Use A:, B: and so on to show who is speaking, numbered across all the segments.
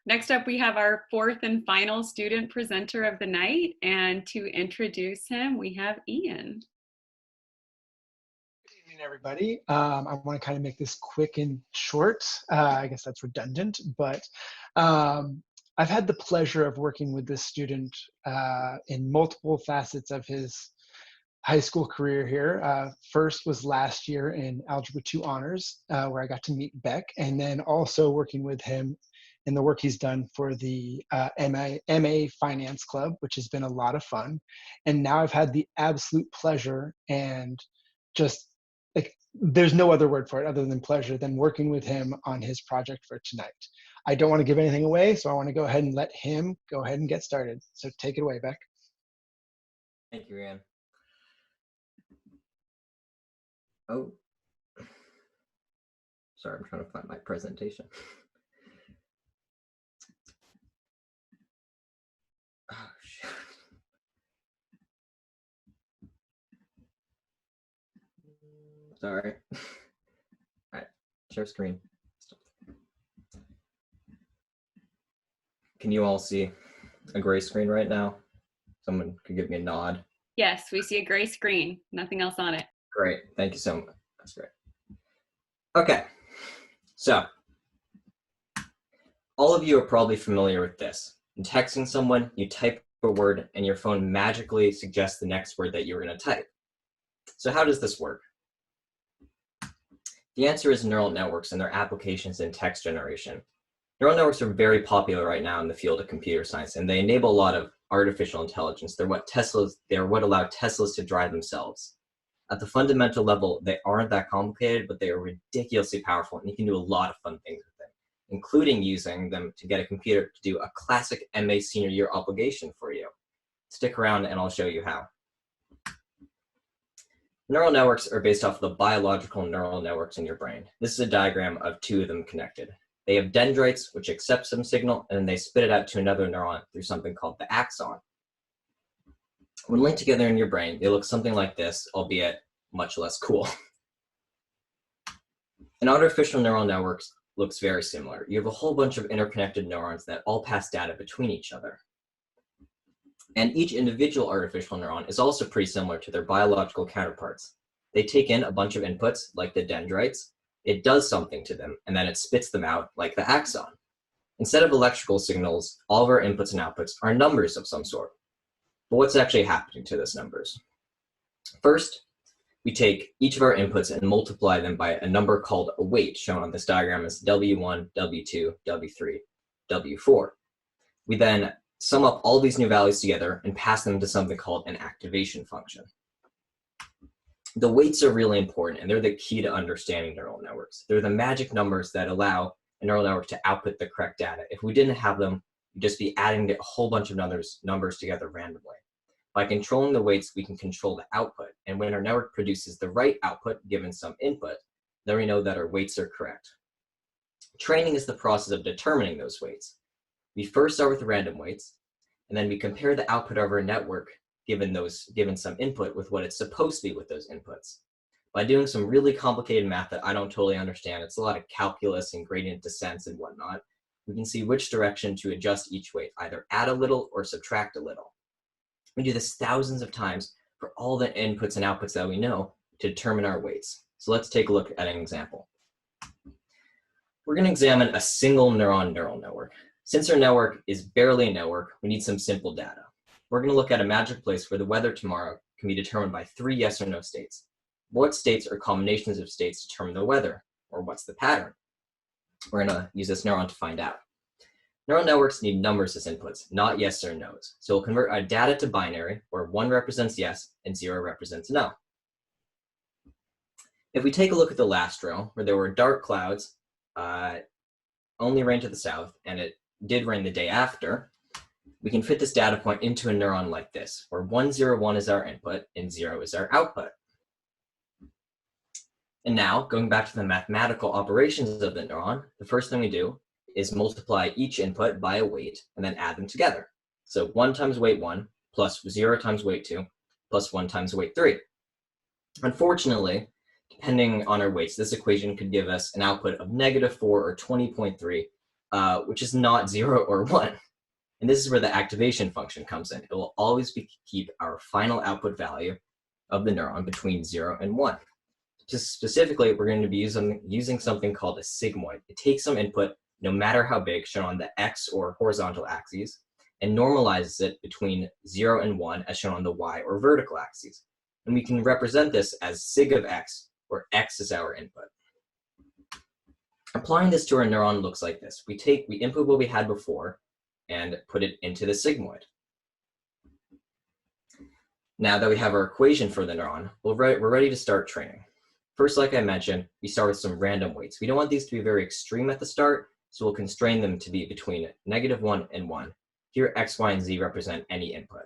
A: Next up, we have our fourth and final student presenter of the night. And to introduce him, we have Ian.
B: Good evening, everybody. I want to kind of make this quick and short. I guess that's redundant, but I've had the pleasure of working with this student in multiple facets of his high school career here. First was last year in Algebra 2 Honors, where I got to meet Beck, and then also working with him in the work he's done for the MA Finance Club, which has been a lot of fun. And now I've had the absolute pleasure and just like, there's no other word for it other than pleasure than working with him on his project for tonight. I don't want to give anything away, so I want to go ahead and let him go ahead and get started. So take it away, Beck.
C: Thank you, Ian. Oh, sorry, I'm trying to find my presentation. Oh, shit. Sorry. All right, share screen. Can you all see a gray screen right now? Someone could give me a nod.
A: Yes, we see a gray screen, nothing else on it.
C: Great, thank you so much. That's great. Okay, so all of you are probably familiar with this. In texting someone, you type a word and your phone magically suggests the next word that you're going to type. So how does this work? The answer is neural networks and their applications in text generation. Neural networks are very popular right now in the field of computer science, and they enable a lot of artificial intelligence. They're what allow Teslas to drive themselves. At the fundamental level, they aren't that complicated, but they are ridiculously powerful, and you can do a lot of fun things with them, including using them to get a computer to do a classic MA senior year obligation for you. Stick around and I'll show you how. Neural networks are based off of the biological neural networks in your brain. This is a diagram of two of them connected. They have dendrites, which accept some signal, and then they spit it out to another neuron through something called the axon. When linked together in your brain, they look something like this, albeit much less cool. An artificial neural network looks very similar. You have a whole bunch of interconnected neurons that all pass data between each other. And each individual artificial neuron is also pretty similar to their biological counterparts. They take in a bunch of inputs, like the dendrites, it does something to them, and then it spits them out like the axon. Instead of electrical signals, all of our inputs and outputs are numbers of some sort. But what's actually happening to those numbers? First, we take each of our inputs and multiply them by a number called a weight, shown on this diagram as W1, W2, W3, W4. We then sum up all these new values together and pass them to something called an activation function. The weights are really important, and they're the key to understanding neural networks. They're the magic numbers that allow a neural network to output the correct data. If we didn't have them, we'd just be adding a whole bunch of numbers together randomly. By controlling the weights, we can control the output, and when our network produces the right output given some input, then we know that our weights are correct. Training is the process of determining those weights. We first start with random weights, and then we compare the output of our network given some input with what it's supposed to be with those inputs. By doing some really complicated math that I don't totally understand, it's a lot of calculus and gradient descents and whatnot, we can see which direction to adjust each weight, either add a little or subtract a little. We do this thousands of times for all the inputs and outputs that we know to determine our weights. So let's take a look at an example. We're going to examine a single neuron neural network. Since our network is barely a network, we need some simple data. We're going to look at a magic place where the weather tomorrow can be determined by 3 yes or no states. What states or combinations of states determine the weather, or what's the pattern? We're going to use this neuron to find out. Neural networks need numbers as inputs, not yes or no's. So we'll convert our data to binary, where 1 represents yes and 0 represents no. If we take a look at the last row, where there were dark clouds, only rain to the south, and it did rain the day after, we can fit this data point into a neuron like this, where 1, 0, 1 is our input and 0 is our output. And now, going back to the mathematical operations of the neuron, the first thing we do is multiply each input by a weight and then add them together. So 1 times weight 1 plus 0 times weight 2 plus 1 times weight 3. Unfortunately, depending on our weights, this equation could give us an output of -4 or 20.3, which is not 0 or 1. And this is where the activation function comes in. It will always keep our final output value of the neuron between 0 and 1. Just specifically, we're going to be using something called a sigmoid. It takes some input, no matter how big, shown on the x or horizontal axes, and normalizes it between 0 and 1 as shown on the y or vertical axes. And we can represent this as sig of x, where x is our input. Applying this to our neuron looks like this. We input what we had before and put it into the sigmoid. Now that we have our equation for the neuron, we're ready to start training. First, like I mentioned, we start with some random weights. We don't want these to be very extreme at the start, so we'll constrain them to be between -1 and 1. Here, x, y, and z represent any input.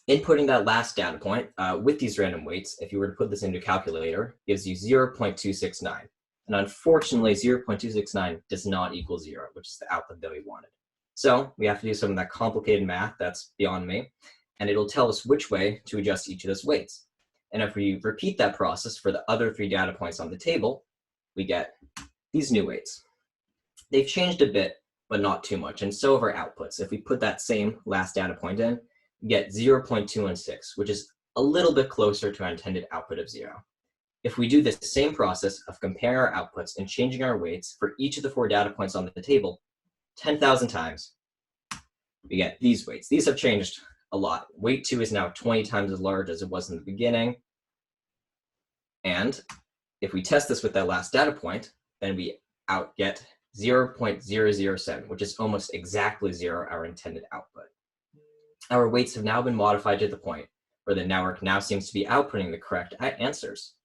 C: Inputting that last data point with these random weights, if you were to put this into a calculator, gives you 0.269. And unfortunately, 0.269 does not equal 0, which is the output that we wanted. So we have to do some of that complicated math that's beyond me, and it'll tell us which way to adjust each of those weights. And if we repeat that process for the other 3 data points on the table, we get these new weights. They've changed a bit, but not too much, and so have our outputs. If we put that same last data point in, we get 0.216, which is a little bit closer to our intended output of 0. If we do this same process of comparing our outputs and changing our weights for each of the 4 data points on the table 10,000 times, we get these weights. These have changed a lot. Weight 2 is now 20 times as large as it was in the beginning. And if we test this with that last data point, then we get 0.007, which is almost exactly 0, our intended output. Our weights have now been modified to the point where the network now seems to be outputting the correct answers.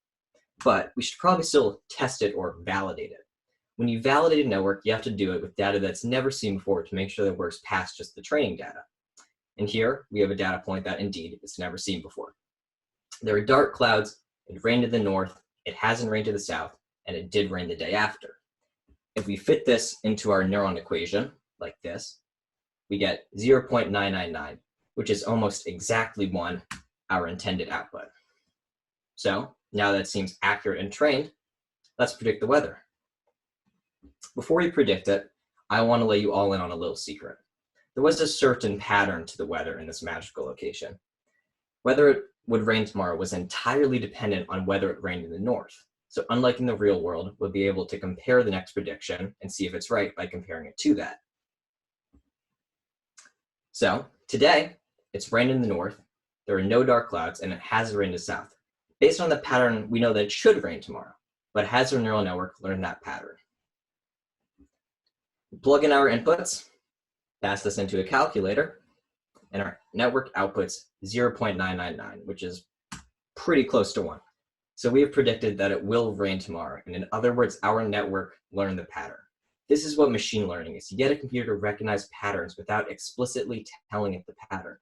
C: But we should probably still test it or validate it. When you validate a network, you have to do it with data that's never seen before to make sure that it works past just the training data. And here we have a data point that indeed is never seen before. There are dark clouds, it rained in the north, it hasn't rained to the south, and it did rain the day after. If we fit this into our neuron equation, like this, we get 0.999, which is almost exactly 1, our intended output. So now that it seems accurate and trained, let's predict the weather. Before we predict it, I want to let you all in on a little secret. There was a certain pattern to the weather in this magical location. Whether it would rain tomorrow was entirely dependent on whether it rained in the north. So unlike in the real world, we'll be able to compare the next prediction and see if it's right by comparing it to that. So today, it's rained in the north, there are no dark clouds, and it hasn't rained in the south. Based on the pattern, we know that it should rain tomorrow, but has our neural network learned that pattern? We plug in our inputs, pass this into a calculator, and our network outputs 0.999, which is pretty close to 1. So we have predicted that it will rain tomorrow, and in other words, our network learned the pattern. This is what machine learning is. You get a computer to recognize patterns without explicitly telling it the pattern.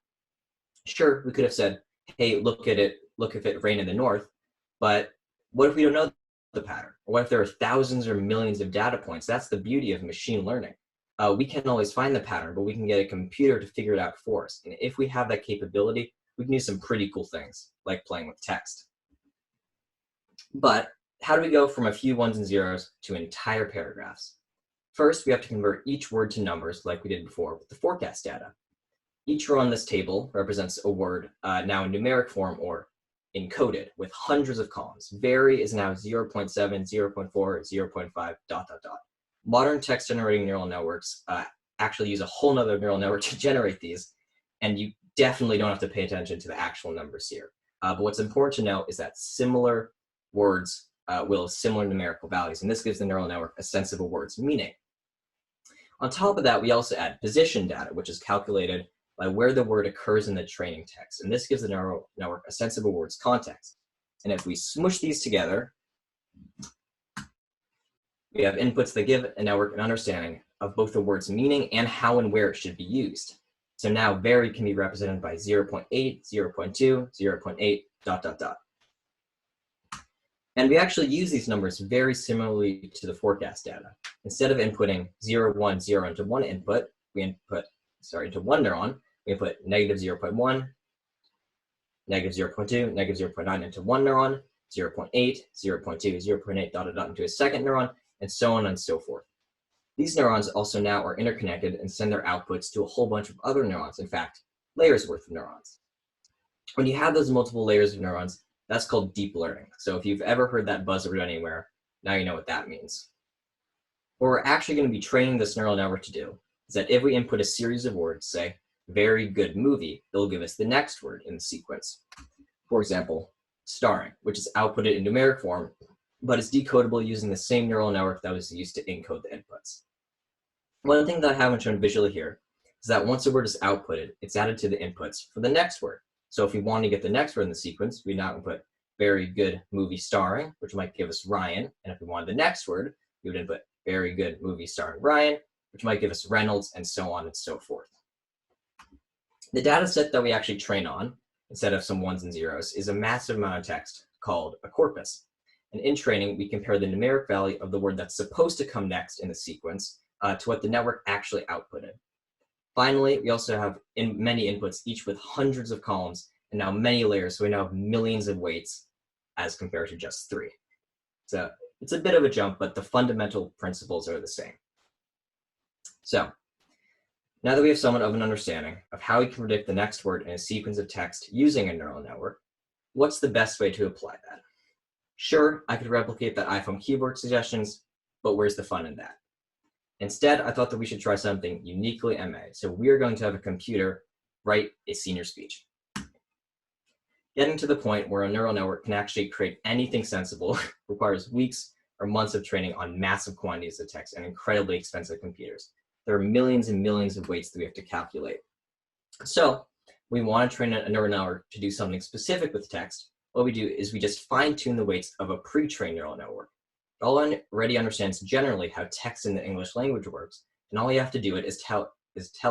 C: Sure, we could have said, hey, look if it rained in the north, but what if we don't know the pattern? Or what if there are thousands or millions of data points? That's the beauty of machine learning. We can't always find the pattern, but we can get a computer to figure it out for us. And if we have that capability, we can do some pretty cool things, like playing with text. But how do we go from a few ones and zeros to entire paragraphs? First, we have to convert each word to numbers like we did before with the forecast data. Each row on this table represents a word now in numeric form or encoded with hundreds of columns. Vary is now 0.7, 0.4, 0.5, ... Modern text generating neural networks actually use a whole nother neural network to generate these, and you definitely don't have to pay attention to the actual numbers here. But what's important to know is that similar words will have similar numerical values, and this gives the neural network a sense of a word's meaning. On top of that, we also add position data, which is calculated by where the word occurs in the training text. And this gives the neural network a sense of a word's context. And if we smush these together, we have inputs that give a network an understanding of both the word's meaning and how and where it should be used. So now vary can be represented by 0.8, 0.2, 0.8, ... And we actually use these numbers very similarly to the forecast data. Instead of inputting 0, 1, 0 into one input, into one neuron, we input -0.1, -0.2, -0.9 into one neuron, 0.8, 0.2, 0.8, ... into a second neuron, and so on and so forth. These neurons also now are interconnected and send their outputs to a whole bunch of other neurons, in fact, layers worth of neurons. When you have those multiple layers of neurons, that's called deep learning. So if you've ever heard that buzzword anywhere, now you know what that means. What we're actually going to be training this neural network to do is that if we input a series of words, say, very good movie, it'll give us the next word in the sequence. For example, starring, which is outputted in numeric form, but is decodable using the same neural network that was used to encode the inputs. One thing that I haven't shown visually here is that once a word is outputted, it's added to the inputs for the next word. So if we want to get the next word in the sequence, we now input very good movie starring, which might give us Ryan. And if we wanted the next word, we would input very good movie starring Ryan, which might give us Reynolds, and so on and so forth. The data set that we actually train on, instead of some ones and zeros, is a massive amount of text called a corpus. And in training, we compare the numeric value of the word that's supposed to come next in the sequence to what the network actually outputted. Finally, we also have many inputs, each with hundreds of columns and now many layers, so we now have millions of weights as compared to just 3. So it's a bit of a jump, but the fundamental principles are the same. So now that we have somewhat of an understanding of how we can predict the next word in a sequence of text using a neural network, what's the best way to apply that? Sure, I could replicate that iPhone keyboard suggestions, but where's the fun in that? Instead, I thought that we should try something uniquely MA. So we are going to have a computer write a senior speech. Getting to the point where a neural network can actually create anything sensible requires weeks or months of training on massive quantities of text and incredibly expensive computers. There are millions and millions of weights that we have to calculate. So we want to train a neural network to do something specific with text. What we do is we just fine-tune the weights of a pre-trained neural network. It already understands generally how text in the English language works, and all you have to do is tell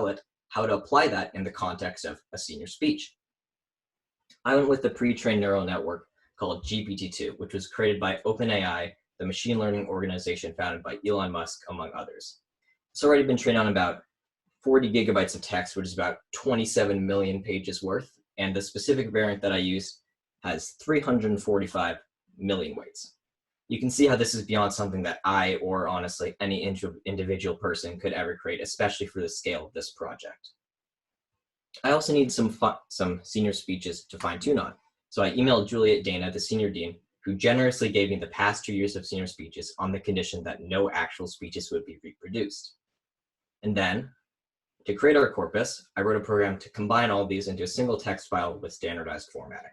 C: it how to apply that in the context of a senior speech. I went with the pre-trained neural network called GPT-2, which was created by OpenAI, the machine learning organization founded by Elon Musk, among others. It's already been trained on about 40 gigabytes of text, which is about 27 million pages worth, and the specific variant that I used has 345 million weights. You can see how this is beyond something that I, or honestly any individual person, could ever create, especially for the scale of this project. I also need some senior speeches to fine tune on. So I emailed Juliet Dana, the senior dean, who generously gave me the past 2 years of senior speeches on the condition that no actual speeches would be reproduced. And then, to create our corpus, I wrote a program to combine all these into a single text file with standardized formatting.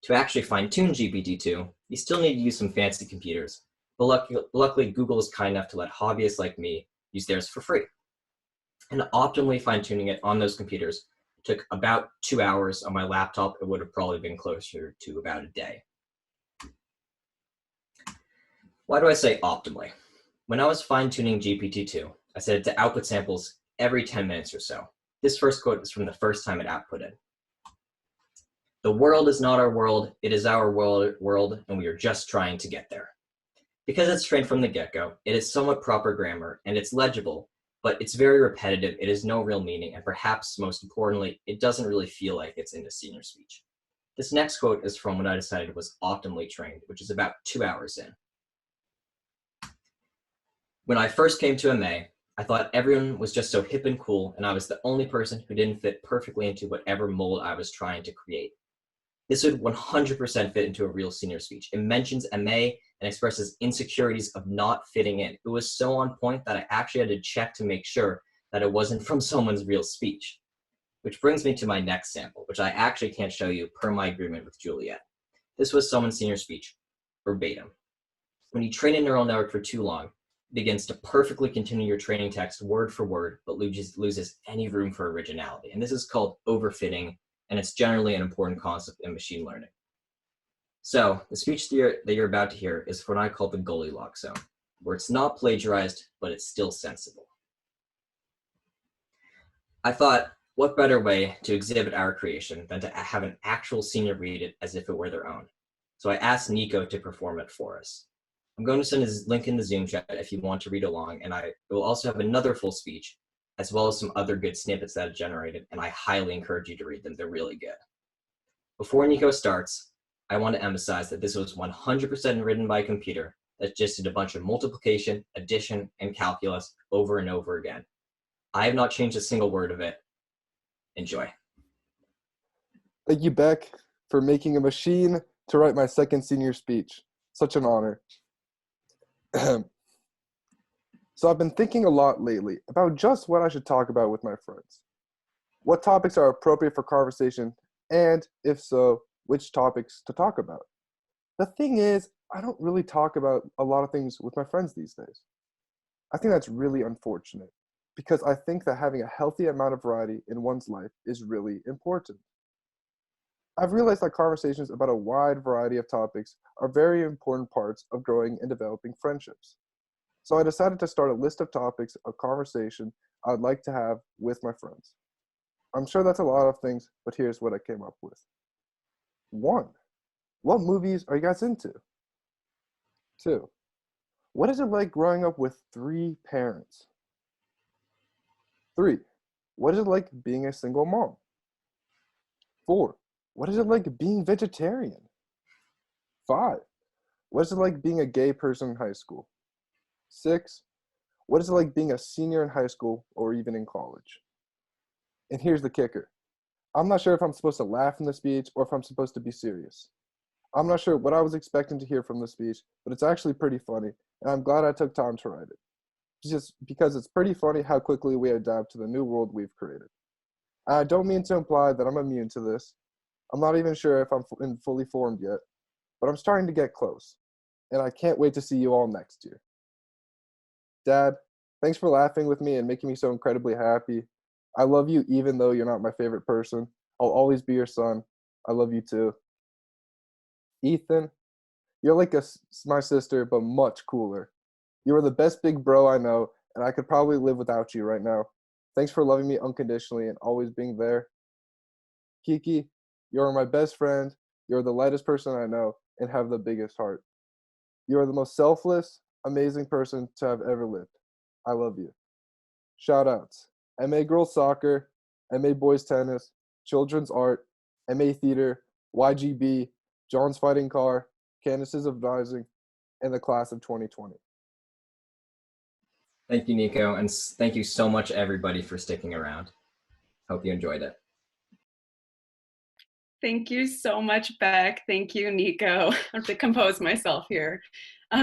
C: To actually fine-tune GPT-2, you still need to use some fancy computers, but luckily Google is kind enough to let hobbyists like me use theirs for free. And optimally fine-tuning it on those computers took about 2 hours. On my laptop, it would have probably been closer to about a day. Why do I say optimally? When I was fine-tuning GPT-2, I set it to output samples every 10 minutes or so. This first quote is from the first time it outputted. "The world is not our world, it is our world, and we are just trying to get there." Because it's trained from the get-go, it is somewhat proper grammar, and it's legible, but it's very repetitive, it has no real meaning, and perhaps most importantly, it doesn't really feel like it's in a senior speech. This next quote is from what I decided was optimally trained, which is about 2 hours in. "When I first came to MA, I thought everyone was just so hip and cool, and I was the only person who didn't fit perfectly into whatever mold I was trying to create. This would 100% fit into a real senior speech. It mentions MA and expresses insecurities of not fitting in. It was so on point that I actually had to check to make sure that it wasn't from someone's real speech." Which brings me to my next sample, which I actually can't show you per my agreement with Juliet. This was someone's senior speech, verbatim. When you train a neural network for too long, it begins to perfectly continue your training text word for word, but loses any room for originality. And this is called overfitting, and it's generally an important concept in machine learning. So the speech that you're about to hear is what I call the Goldilocks zone, where it's not plagiarized, but it's still sensible. I thought, what better way to exhibit our creation than to have an actual senior read it as if it were their own? So I asked Nico to perform it for us. I'm going to send his link in the Zoom chat if you want to read along, and I will also have another full speech, as well as some other good snippets that it generated, and I highly encourage you to read them. They're really good. Before Nico starts, I want to emphasize that this was 100% written by a computer, that just did a bunch of multiplication, addition, and calculus over and over again. I have not changed a single word of it. Enjoy.
D: Thank you, Beck, for making a machine to write my second senior speech. Such an honor. So I've been thinking a lot lately about just what I should talk about with my friends. What topics are appropriate for conversation, and if so, which topics to talk about. The thing is, I don't really talk about a lot of things with my friends these days. I think that's really unfortunate, because I think that having a healthy amount of variety in one's life is really important. I've realized that conversations about a wide variety of topics are very important parts of growing and developing friendships. So I decided to start a list of topics of conversation I'd like to have with my friends. I'm sure that's a lot of things, but here's what I came up with. 1. What movies are you guys into? 2. What is it like growing up with 3 parents? 3. What is it like being a single mom? 4. What is it like being vegetarian? 5. What is it like being a gay person in high school? 6. What is it like being a senior in high school or even in college? And here's the kicker. I'm not sure if I'm supposed to laugh in the speech or if I'm supposed to be serious. I'm not sure what I was expecting to hear from the speech, but it's actually pretty funny, and I'm glad I took time to write it. Just because it's pretty funny how quickly we adapt to the new world we've created. I don't mean to imply that I'm immune to this. I'm not even sure if I'm fully formed yet, but I'm starting to get close, and I can't wait to see you all next year. Dad, thanks for laughing with me and making me so incredibly happy. I love you even though you're not my favorite person. I'll always be your son. I love you too. Ethan, you're like my sister, but much cooler. You are the best big bro I know, and I could probably live without you right now. Thanks for loving me unconditionally and always being there. Kiki, you're my best friend. You're the lightest person I know and have the biggest heart. You are the most selfless, amazing person to have ever lived. I love you. Shoutouts. MA Girls Soccer, MA Boys Tennis, Children's Art, MA Theater, YGB, John's Fighting Car, Candace's Advising, and the class of 2020.
C: Thank you, Nico, and thank you so much, everybody, for sticking around. Hope you enjoyed it.
A: Thank you so much, Beck. Thank you, Nico. I have to compose myself here.